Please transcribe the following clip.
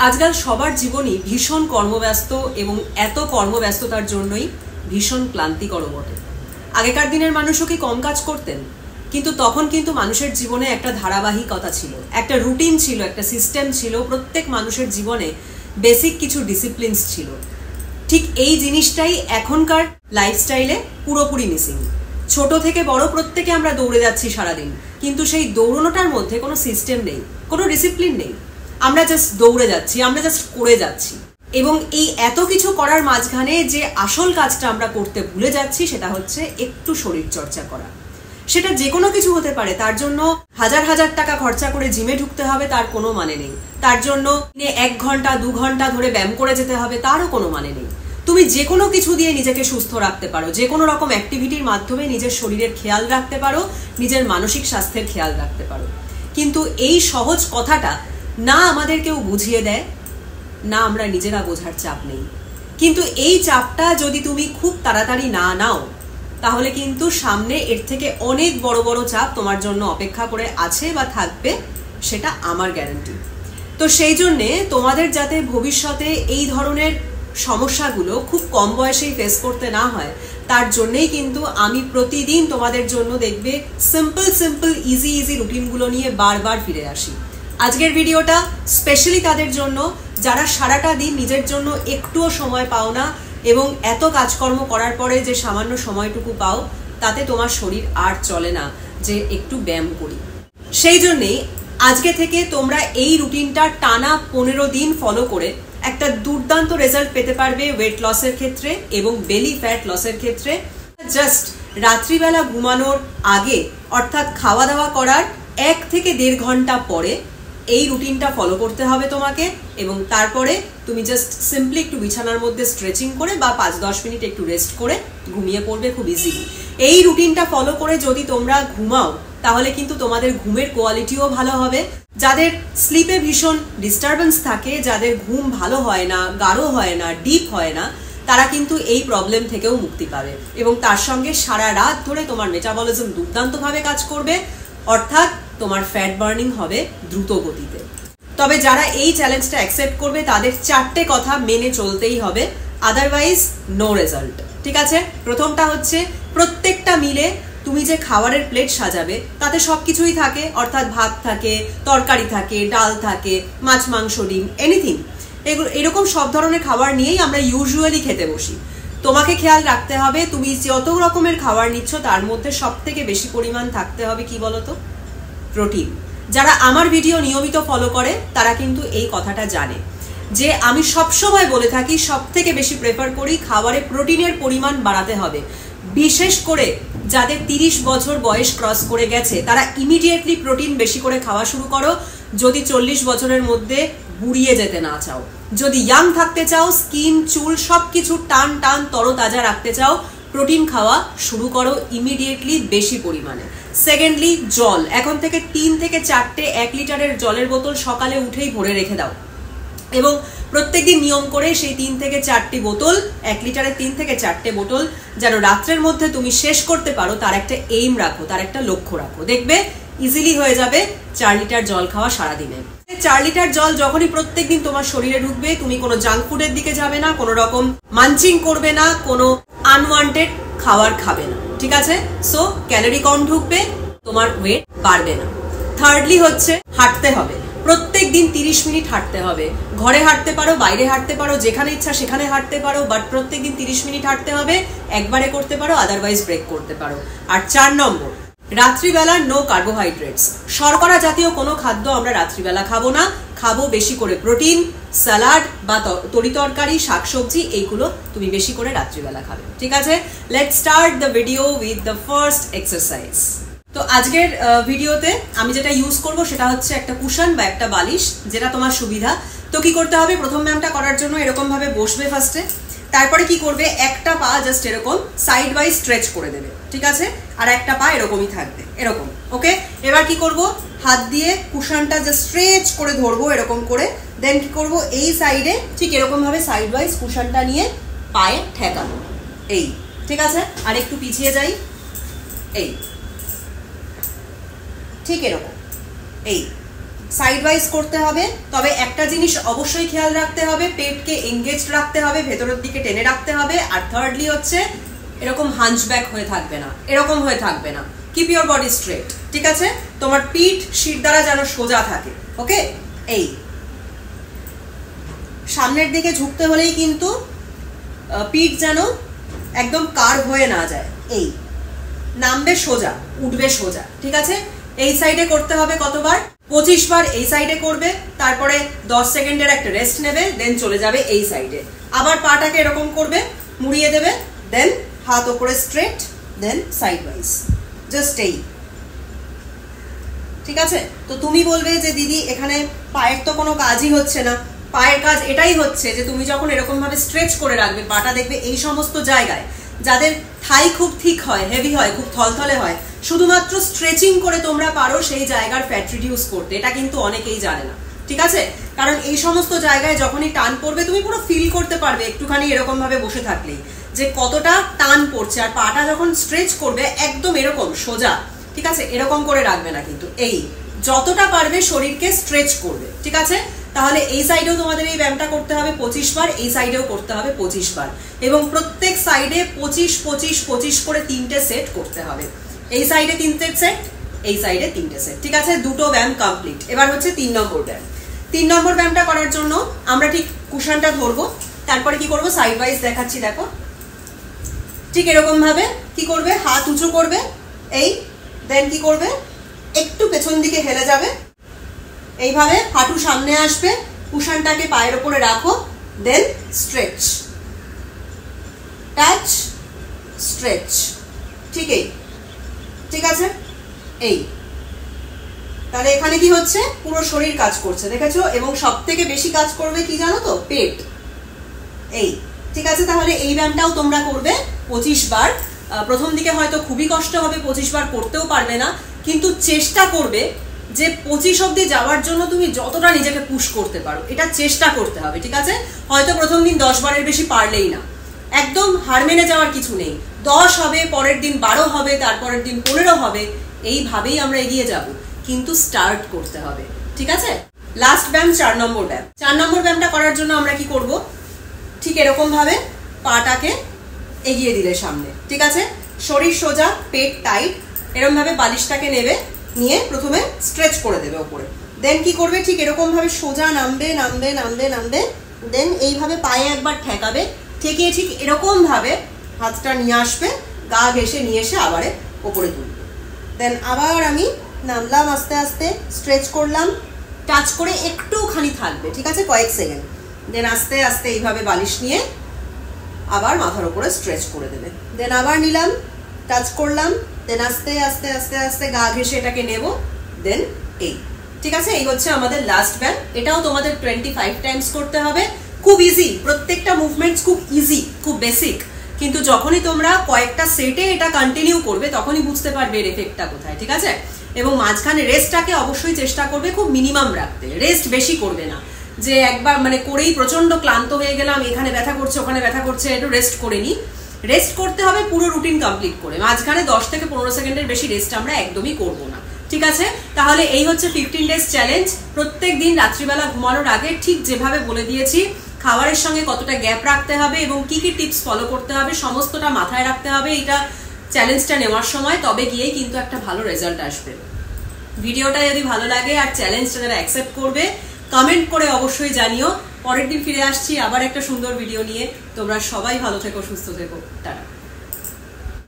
আজকাল সবার জীবনই ভীষণ কর্মব্যস্ত এবং এত কর্মব্যস্ততার জন্যই ভীষণ ক্লান্তিকর বটে। আগেকার দিনের মানুষও কি কম কাজ করতেন? কিন্তু তখন কিন্তু মানুষের জীবনে একটা ধারাবাহিকতা ছিল, একটা রুটিন ছিল, একটা সিস্টেম ছিল, প্রত্যেক মানুষের জীবনে বেসিক কিছু ডিসিপ্লিনস ছিল। ঠিক এই জিনিসটাই এখনকার লাইফস্টাইলে পুরোপুরি মিসিং। ছোট থেকে বড় প্রত্যেকে আমরা দৌড়ে যাচ্ছি সারাদিন, কিন্তু সেই দৌড়নোটার মধ্যে কোনো সিস্টেম নেই, কোনো ডিসিপ্লিন নেই। আমরা জাস্ট দৌড়ে যাচ্ছি, আমরা জাস্ট করে যাচ্ছি, এবং এই এত কিছু করার মাঝখানে যে আসল কাজটা আমরা করতে ভুলে যাচ্ছি সেটা হচ্ছে একটু শরীর চর্চা করা। সেটা যে কোনো কিছু হতে পারে। তার জন্য হাজার হাজার টাকা খরচা করে জিমে ঢুকতে হবে তার কোনো মানে নেই। তার জন্য 1 ঘন্টা 2 ঘন্টা ধরে ব্যায়াম করে যেতে হবে তারও কোনো মানে নেই। তুমি যে কোনো কিছু দিয়ে নিজেকে সুস্থ রাখতে পারো, যে কোনো রকম অ্যাক্টিভিটির মাধ্যমে নিজের শরীরের খেয়াল রাখতে পারো, নিজের মানসিক স্বাস্থ্যের খেয়াল রাখতে পারো। কিন্তু এই সহজ কথাটা না আমাদের কেউ বুঝিয়ে দেয়, না আমরা নিজেরা বোঝার চাপ নেই। কিন্তু এই চাপটা যদি তুমি খুব তাড়াতাড়ি না নাও, তাহলে কিন্তু সামনে এর থেকে অনেক বড় বড় চাপ তোমার জন্য অপেক্ষা করে আছে বা থাকবে, সেটা আমার গ্যারান্টি। তো সেই জন্যে তোমাদের যাতে ভবিষ্যতে এই ধরনের সমস্যাগুলো খুব কম বয়সেই ফেস করতে না হয়, তার জন্যেই কিন্তু আমি প্রতিদিন তোমাদের জন্য দেখবে সিম্পল ইজি রুটিনগুলো নিয়ে বারবার ফিরে আসি। আজকের ভিডিওটা স্পেশালি তাদের জন্য যারা সারাটা দিন নিজের জন্য একটুও সময় পাও না, এবং এত কাজকর্ম করার পরে যে সামান্য সময়টুকু পাও তাতে তোমার শরীর আর চলে না যে একটু ব্যায়াম করি। সেই জন্যেই আজকে থেকে তোমরা এই রুটিনটা টানা 15 দিন ফলো করে একটা দুর্দান্ত রেজাল্ট পেতে পারবে ওয়েট লসের ক্ষেত্রে এবং বেলি ফ্যাট লসের ক্ষেত্রে। জাস্ট রাত্রিবেলা ঘুমানোর আগে, অর্থাৎ খাওয়া দাওয়া করার 1 থেকে 1.5 ঘন্টা পরে এই রুটিনটা ফলো করতে হবে তোমাকে, এবং তারপরে তুমি জাস্ট সিম্পলি একটু বিছানার মধ্যে স্ট্রেচিং করে বা 5-10 মিনিট একটু রেস্ট করে ঘুমিয়ে পড়বে খুব ইজিলি। এই রুটিনটা ফলো করে যদি তোমরা ঘুমাও তাহলে কিন্তু তোমাদের ঘুমের কোয়ালিটিও ভালো হবে। যাদের স্লিপে ভীষণ ডিস্টারবেন্স থাকে, যাদের ঘুম ভালো হয় না, গাঢ় হয় না, ডিপ হয় না, তারা কিন্তু এই প্রবলেম থেকেও মুক্তি পাবে, এবং তার সঙ্গে সারা রাত ধরে তোমার মেটাবলিজম দুর্দান্তভাবে কাজ করবে, অর্থাৎ তোমার ফ্যাট বার্নিং হবে দ্রুত গতিতে। তবে যারা এই চ্যালেঞ্জটা অ্যাকসেপ্ট করবে তাদের 4টে কথা মেনে চলতেই হবে, আদারওয়াইজ নো রেজাল্ট। ঠিক আছে? প্রথমটা হচ্ছে প্রত্যেকটা মিলে তুমি যে খাবারের প্লেট সাজাবে তাতে সবকিছুই থাকে, অর্থাৎ ভাত থাকে, তরকারি থাকে, ডাল থাকে, মাছ মাংস ডিম এনিথিং, এরকম সব ধরনের খাবার নিয়েই আমরা ইউজুয়ালি খেতে বসি। তোমাকে খেয়াল রাখতে হবে তুমি যত রকমের খাবার নিচ্ছ তার মধ্যে সব থেকে বেশি পরিমাণ থাকতে হবে কি বলতো? প্রোটিন। যারা আমার ভিডিও নিয়মিত ফলো করে তারা কিন্তু এই কথাটা জানে যে আমি সবসময় বলে থাকি সব থেকে বেশি প্রেফার করি খাবারে প্রোটিনের পরিমাণ বাড়াতে হবে। বিশেষ করে যাদের 30 বছর বয়স ক্রস করে গেছে তারা ইমিডিয়েটলি প্রোটিন বেশি করে খাওয়া শুরু করো, যদি 40 বছরের মধ্যে বুড়িয়ে যেতে না চাও। যদি ইয়াং থাকতে চাও, স্কিন চুল সবকিছু টান তরতাজা রাখতে চাও, প্রোটিন খাওয়া শুরু করো ইমিডিয়েটলি বেশি পরিমাণে। সেকেন্ডলি, জল। এখন থেকে 3 থেকে 4টে 1 লিটারের জলের বোতল সকালে উঠেই ভরে রেখে দাও, এবং প্রত্যেকদিন নিয়ম করে সেই 3 থেকে 4টি বোতল, 1 লিটারের 3 থেকে 4টে বোতল যেন রাত্রের মধ্যে তুমি শেষ করতে পারো তার একটা এইম রাখো, তার একটা লক্ষ্য রাখো। দেখবে ইজিলি হয়ে যাবে 4 লিটার জল খাওয়া সারাদিনে। 4 লিটার জল যখনই প্রত্যেকদিন তোমার শরীরে ঢুকবে, তুমি কোনো জাঙ্ক ফুডের দিকে যাবে না, কোনো রকম মানচিং করবে না, কোনো আনওয়ান্টেড খাবার খাবে না। ঠিক আছে? সো ক্যালোরি কম ঢুকবে, তোমার ওয়েট বাড়বে না। থার্ডলি হচ্ছে হাঁটতে হবে। প্রত্যেক দিন 30 মিনিট হাঁটতে হবে। ঘরে হাঁটতে পারো, বাইরে হাঁটতে পারো, যেখানে ইচ্ছা সেখানে হাঁটতে পারো, বাট প্রত্যেক দিন 30 মিনিট হাঁটতে হবে। একবারে করতে পারো, আদারওয়াইজ ব্রেক করতে পারো। আর 4 নম্বর, রাত্রিবেলা নো কার্বোহাইড্রেটস। শর্করা জাতীয় কোনো খাদ্য আমরা রাত্রিবেলা খাবো না। খাবো বেশি করে প্রোটিন, স্যালাড বা তরিতরকারি, শাকসবজি, এইগুলো তুমি বেশি করে রাত্রিবেলা খাবে। ঠিক আছে? Let's start the video with the first exercise. তো আজকের ভিডিওতে আমি যেটা ইউজ করব সেটা হচ্ছে একটা কুশন বা একটা বালিশ, যেটা তোমার সুবিধা। তো কি করতে হবে? প্রথম ব্যায়ামটা করার জন্য এরকম ভাবে বসবে ফার্স্টে। তারপরে কি করবে? একটা পা জাস্ট এরকম সাইড বাই স্ট্রেচ করে দেবে। ঠিক আছে? আর একটা পা এরকমই থাকবে, এরকম। ওকে? এবার কি করব? হাত দিয়ে কুশনটা জাস্ট স্ট্রেচ করে ধরবো এরকম করে। দেন কি করব? এই সাইডে ঠিক এরকম ভাবে সাইড ওয়াইজ কুশনটা নিয়ে পায়ে ঠেকাবো, এই। ঠিক আছে? আর একটু পিছিয়ে যাই, এই, ঠিক এরকম, এই। সাইড ওয়াইজ করতে হবে। তবে একটা জিনিস অবশ্যই খেয়াল রাখতে হবে, পেটকে এঙ্গেজড রাখতে হবে, ভেতরের দিকে টেনে রাখতে হবে। আর থার্ডলি হচ্ছে এরকম হাঞ্চব্যাক হয়ে থাকবে না, এরকম হয়ে থাকবে না। কিপ ইউর বডি স্ট্রেট, ঠিক আছে? তোমার পিঠ শির দ্বারা যেন সোজা থাকে। ওকে, এই সামনের দিকে ঝুঁকতে হলেই কিন্তু পিঠ যেন একদম কার্ভ হয়ে না যায়। এই নামবে সোজা, উঠবে সোজা, ঠিক আছে? এই সাইডে করতে হবে কতবার? 25 বার এই সাইডে করবে, তারপরে 10 সেকেন্ডের একটা রেস্ট নেবে, দেন চলে যাবে এই সাইডে। আবার পাটাকে এরকম করবে, মুড়িয়ে দেবে, দেন হাত ওপরে স্ট্রেট, দেন সাইড ওয়াইজ, জাস্ট এই, ঠিক আছে? তো তুমি বলবে যে দিদি এখানে পায়ের তো কোনো কাজই হচ্ছে না। পায়ের কাজ এটাই হচ্ছে যে তুমি যখন এরকম ভাবে স্ট্রেচ করে রাখবে পাটা, দেখবে এই সমস্ত জায়গায় যাদের থাই খুব থিক হয়, হেভি হয়, খুব থলথলে হয়, শুধুমাত্র স্ট্রেচিং করে তোমরা পারো সেই জায়গার ফ্যাট রিডিউস করতে। এটা কিন্তু অনেকেই জানে না, ঠিক আছে? কারণ এই সমস্ত জায়গায় যখনই টান পড়বে তুমি পুরো ফিল করতে পারবে একটুখানি এরকম ভাবে বসে থাকলেই যে কতটা টান পড়ছে। আর পাটা যখন স্ট্রেচ করবে একদম এরকম সোজা, ঠিক আছে? এরকম করে রাখবে না কিন্তু, এই যতটা পারবে শরীরকে স্ট্রেচ করবে, ঠিক আছে? তাহলে এই সাইডেও তোমাদের এই ব্যায়ামটা করতে হবে 25 বার, এই সাইডেও করতে হবে 25 বার, এবং প্রত্যেক সাইডে 25-25-25 করে 3টে সেট করতে হবে। এই সাইডে 3টে সেট, এই সাইডে 3টে সেট, ঠিক আছে? দুটো ব্যায়াম কমপ্লিট। এবার হচ্ছে 3 নম্বর ব্যায়াম। 3 নম্বর ব্যায়ামটা করার জন্য আমরা ঠিক কুশনটা ধরবো, তারপরে কি করবো সাইড ওয়াইজ দেখাচ্ছি, দেখো। ঠিক এরকম ভাবে কি করবে, হাত উঁচু করবে, এই, দেন কি করবে, একটু পেছন দিকে হেলে যাবে, এইভাবে হাঁটু সামনে আসবে, কুশনটাকে পায়ের উপরে রাখো, দেন স্ট্রেচ, টাচ, স্ট্রেচ, ঠিক এই, ঠিক আছে? এই তাহলে এখানে কি হচ্ছে, পুরো শরীর কাজ করছে, দেখেছো? এবং সব থেকে বেশি কাজ করবে কি জানো তো, পেট। এই, ঠিক আছে? তাহলে এই ব্যায়ামটাও তোমরা করবে 25 বার। প্রথম দিকে হয়তো খুবই কষ্ট হবে, 25 বার করতেও পারবে না, কিন্তু চেষ্টা করবে যে 25 অব্দি যাওয়ার জন্য তুমি যতটা নিজেকে পুশ করতে পারো, এটা চেষ্টা করতে হবে, ঠিক আছে? হয়তো প্রথম দিন 10 বারের বেশি পারলেই না, একদম হার মেনে যাওয়ার কিছু নেই। 10 হবে, পরের দিন 12 হবে, তারপরের দিন 15 হবে, এইভাবেই আমরা এগিয়ে যাব, কিন্তু স্টার্ট করতে হবে, ঠিক আছে? লাস্ট ব্যায়াম 4 নম্বর ব্যায়াম। 4 নম্বর ব্যায়ামটা করার জন্য আমরা কি করব, ঠিক এরকম ভাবে পাটাকে এগিয়ে দিলে সামনে, ঠিক আছে? শরীর সোজা, পেট টাইট, এরকম ভাবে বালিশটাকে নেবে, নিয়ে প্রথমে স্ট্রেচ করে দেবে উপরে, দেন কি করবে, ঠিক এরকম ভাবে সোজা নামবে, নামবে, নামবে, নামবে, দেন এইভাবে পায়ে একবার ঠেকাবে, ঠেকিয়ে ঠিক এরকম ভাবে হাতটা নিয়ে আসবে, গা ঘেঁষে নিয়ে এসে আবার ওপরে তুলবে, দেন আবার আমি নামলাম, আস্তে আস্তে স্ট্রেচ করলাম, টাচ করে একটুখানি থাকবে, ঠিক আছে? কয়েক সেকেন্ড, দেন আস্তে আস্তে এইভাবে বালিশ নিয়ে আবার মাথার উপরে স্ট্রেচ করে দেবে, দেন আবার নিলাম, টাচ করলাম, দেন আস্তে আস্তে আস্তে আস্তে গা ঘেঁষে এটাকে নেব, দেন এই, ঠিক আছে? এই হচ্ছে আমাদের লাস্ট ব্যায়াম। এটাও তোমাদের 25 টাইমস করতে হবে। খুব ইজি, প্রত্যেকটা মুভমেন্টস খুব ইজি, খুব বেসিক, কিন্তু যখনই তোমরা কয়েকটা সেটে এটা কন্টিনিউ করবে তখনই বুঝতে পারবে এর এফেক্টটা কোথায়, ঠিক আছে? এবং মাঝখানে রেস্টটাকে অবশ্যই চেষ্টা করবে খুব মিনিমাম রাখতে, রেস্ট বেশি করবে না, যে একবার মানে করেই প্রচন্ড ক্লান্ত হয়ে গেলাম, এখানে ব্যথা করছে, ওখানে ব্যথা করছে, একটু রেস্ট করে নি। রেস্ট করতে হবে পুরো রুটিন কমপ্লিট করে, মাঝখানে 10 থেকে 15 সেকেন্ডের বেশি রেস্ট আমরা একদমই করবো না, ঠিক আছে? তাহলে এই হচ্ছে 15 ডেজ চ্যালেঞ্জ। প্রত্যেক দিন রাত্রিবেলা ঘুমানোর আগে ঠিক যেভাবে বলে দিয়েছি, খাবারের সঙ্গে কতটা গ্যাপ রাখতে হবে এবং কি কি টিপস ফলো করতে হবে সমস্তটা মাথায় রাখতে হবে এটা চ্যালেঞ্জটা নেওয়ার সময়, তবে গিয়েই কিন্তু একটা ভালো রেজাল্ট আসবে। ভিডিওটা যদি ভালো লাগে আর চ্যালেঞ্জটা যারা অ্যাকসেপ্ট করবে, কমেন্ট করে অবশ্যই জানিও। পরের দিন ফিরে আসছি আবার একটা সুন্দর ভিডিও নিয়ে। তোমরা সবাই ভালো থেকো, সুস্থ থেকো, টাটা।